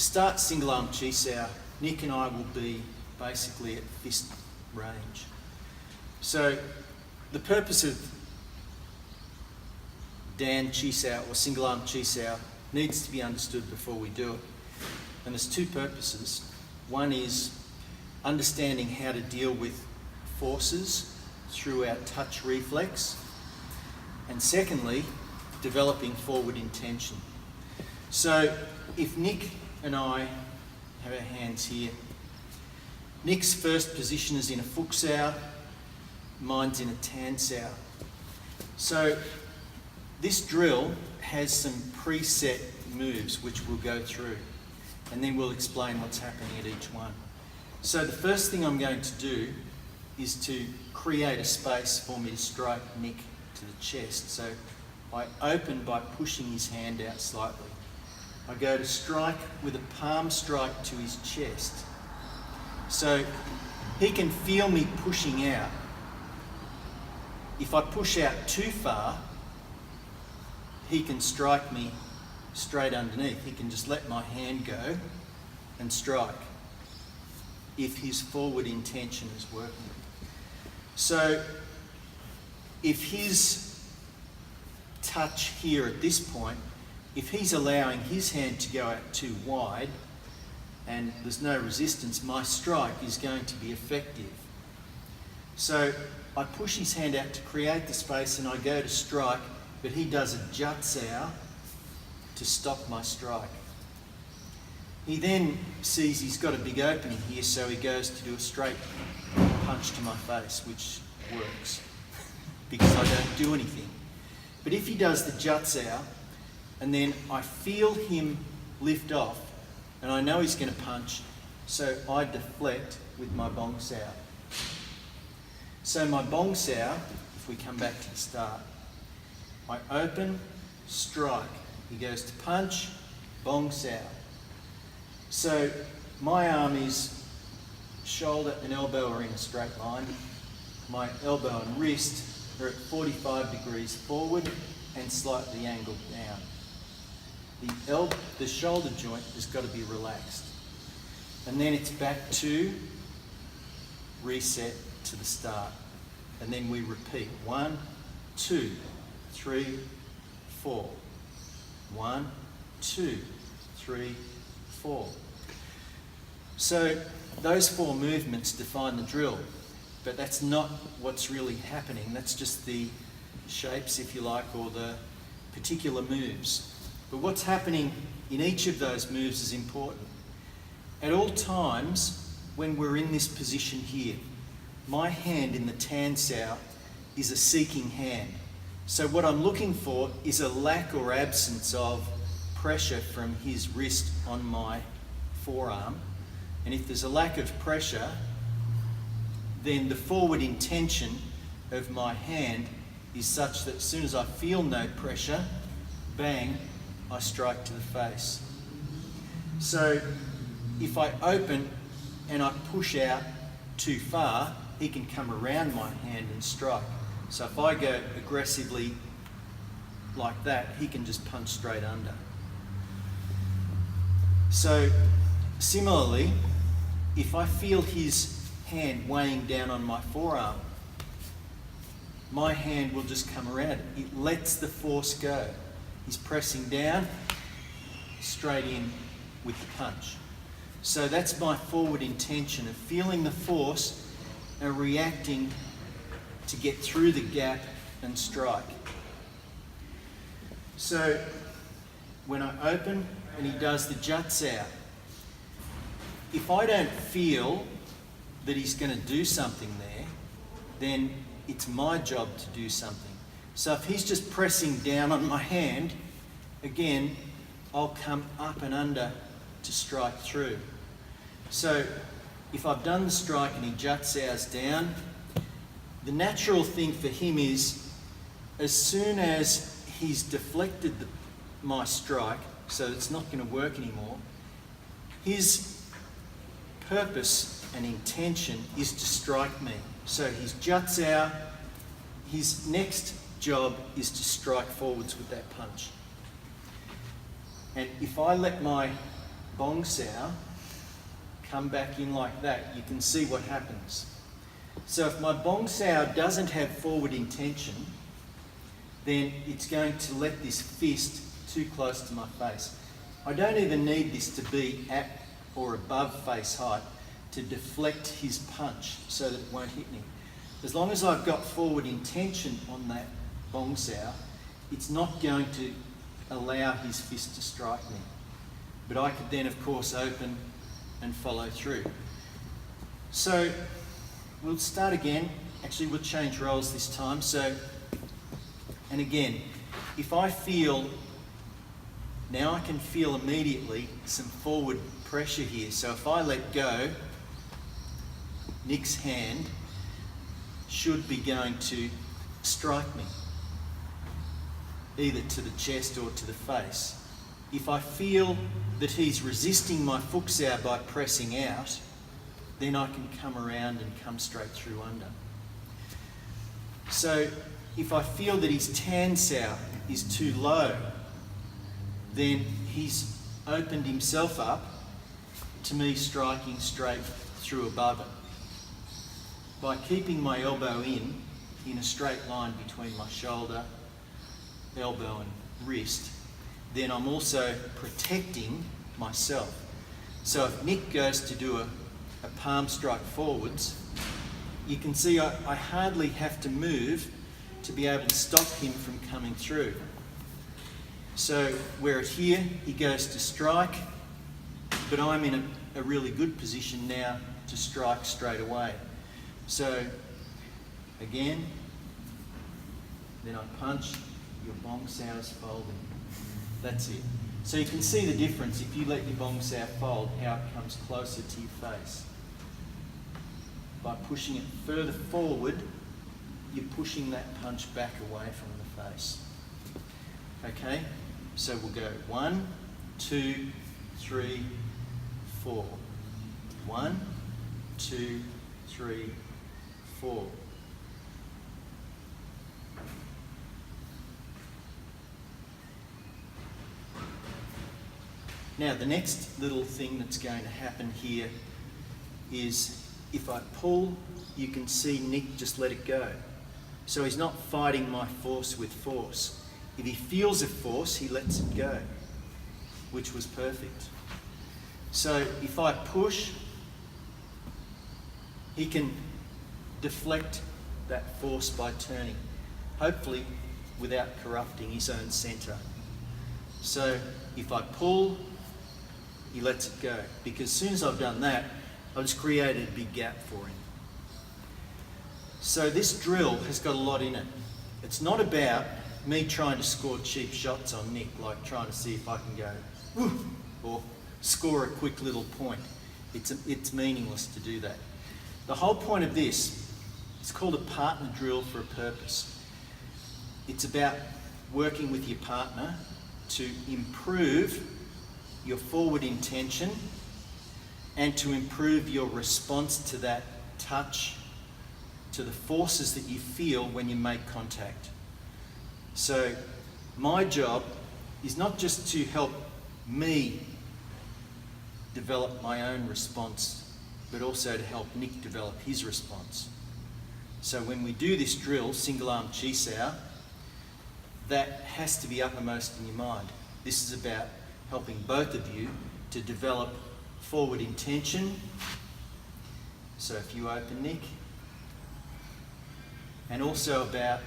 to start single arm Chi Sao, Nick and I will be basically at fist range. So the purpose of Dan Chi Sao or single arm Chi Sao needs to be understood before we do it. And there's two purposes. One is understanding how to deal with forces through our touch reflex. And secondly, developing forward intention. So if Nick and I have our hands here, Nick's first position is in a Fuk Sao, mine's in a Tan Sao. So this drill has some preset moves which we'll go through, and then we'll explain what's happening at each one. So the first thing I'm going to do is to create a space for me to strike Nick to the chest. So I open by pushing his hand out slightly. I go to strike with a palm strike to his chest. So he can feel me pushing out. If I push out too far, he can strike me straight underneath. He can just let my hand go and strike if his forward intention is working. So if his touch here at this point, if he's allowing his hand to go out too wide and there's no resistance, my strike is going to be effective. So I push his hand out to create the space and I go to strike, but he does a jut sao to stop my strike. He then sees he's got a big opening here, so he goes to do a straight punch to my face, which works because I don't do anything. But if he does the jut sao, and then I feel him lift off, and I know he's going to punch, so I deflect with my bong sao. So my bong sao, if we come back to the start, I open, strike. He goes to punch, bong sao. So my arm is shoulder and elbow are in a straight line. My elbow and wrist are at 45 degrees forward and slightly angled down. The shoulder joint has got to be relaxed. And then it's back to reset to the start. And then we repeat. 1, 2, 3, 4. 1, 2, 3, 4. So those 4 movements define the drill, but that's not what's really happening. That's just the shapes, if you like, or the particular moves. But what's happening in each of those moves is important. At all times, when we're in this position here, my hand in the Tan Sao is a seeking hand. So what I'm looking for is a lack or absence of pressure from his wrist on my forearm. And if there's a lack of pressure, then the forward intention of my hand is such that as soon as I feel no pressure, bang, I strike to the face. So if I open and I push out too far, he can come around my hand and strike. So if I go aggressively like that, he can just punch straight under. So similarly, if I feel his hand weighing down on my forearm, my hand will just come around. It lets the force go. He's pressing down, straight in with the punch. So that's my forward intention of feeling the force and reacting to get through the gap and strike. So when I open and he does the jut sao, if I don't feel that he's going to do something there, then it's my job to do something. So if he's just pressing down on my hand, again, I'll come up and under to strike through. So if I've done the strike and he jut saos down, the natural thing for him is, as soon as he's deflected my strike, so it's not going to work anymore, his purpose and intention is to strike me. So he's jut sao, his next job is to strike forwards with that punch. And if I let my bong sao, come back in like that, you can see what happens. So if my bong sao doesn't have forward intention, then it's going to let this fist too close to my face. I don't even need this to be at or above face height to deflect his punch so that it won't hit me. As long as I've got forward intention on that bong sao, it's not going to allow his fist to strike me. But I could then, of course, open and follow through. So we'll start again. Actually, we'll change roles this time. So, and again, if I feel, now I can feel immediately some forward pressure here. So if I let go, Nick's hand should be going to strike me, either to the chest or to the face. If I feel that he's resisting my fook sao by pressing out, then I can come around and come straight through under. So if I feel that his tan sao is too low, then he's opened himself up to me striking straight through above it. By keeping my elbow in a straight line between my shoulder, elbow and wrist, then I'm also protecting myself. So if Nick goes to do a palm strike forwards, you can see I hardly have to move to be able to stop him from coming through. So where here he goes to strike, but I'm in a really good position now to strike straight away. So again, then I punch, your bong sao is folding. That's it. So you can see the difference if you let your bong sao fold, how it comes closer to your face. By pushing it further forward, you're pushing that punch back away from the face. Okay, so we'll go 1, 2, 3, 4. 1, 2, 3, 4. Now the next little thing that's going to happen here is if I pull, you can see Nick just let it go. So he's not fighting my force with force. If he feels a force, he lets it go, which was perfect. So if I push, he can deflect that force by turning, hopefully without corrupting his own centre. So if I pull, he lets it go, because as soon as I've done that, I've just created a big gap for him. So this drill has got a lot in it. It's not about me trying to score cheap shots on Nick, like trying to see if I can go, woo, or score a quick little point. It's meaningless to do that. The whole point of this, it's called a partner drill for a purpose. It's about working with your partner to improve your forward intention and to improve your response to that touch, to the forces that you feel when you make contact. So my job is not just to help me develop my own response, but also to help Nick develop his response. So when we do this drill, single arm Chi Sao, that has to be uppermost in your mind. This is about helping both of you to develop forward intention. So if you open Nick, and also about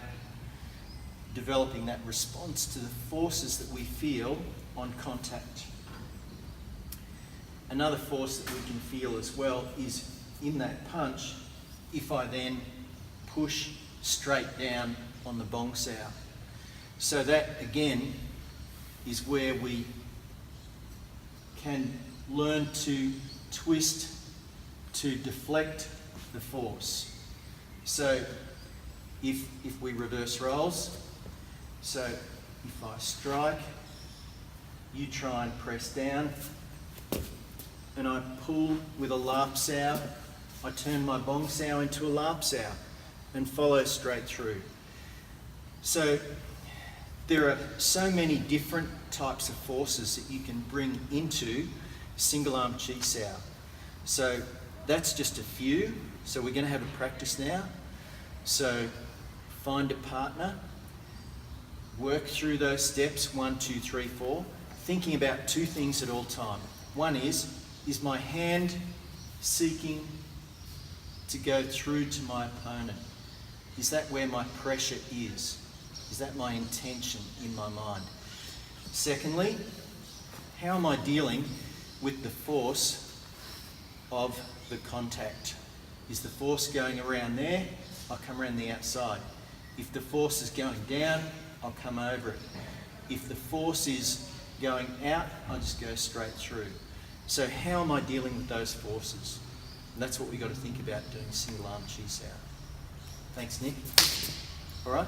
developing that response to the forces that we feel on contact. Another force that we can feel as well is in that punch, if I then push straight down on the bong sao. So that again is where we can learn to twist to deflect the force. So if we reverse roles, so if I strike, you try and press down, and I pull with a lap sao, I turn my bong sao into a lap sao and follow straight through. So there are so many different types of forces that you can bring into single arm Chi Sao. So that's just a few. So we're going to have a practice now. So find a partner, work through those steps, 1, 2, 3, 4, thinking about two things at all time. One is my hand seeking to go through to my opponent? Is that where my pressure is? Is that my intention in my mind? Secondly, how am I dealing with the force of the contact? Is the force going around there? I'll come around the outside. If the force is going down, I'll come over it. If the force is going out, I'll just go straight through. So how am I dealing with those forces? And that's what we've got to think about doing single arm Chi Sao. Thanks, Nick. All right.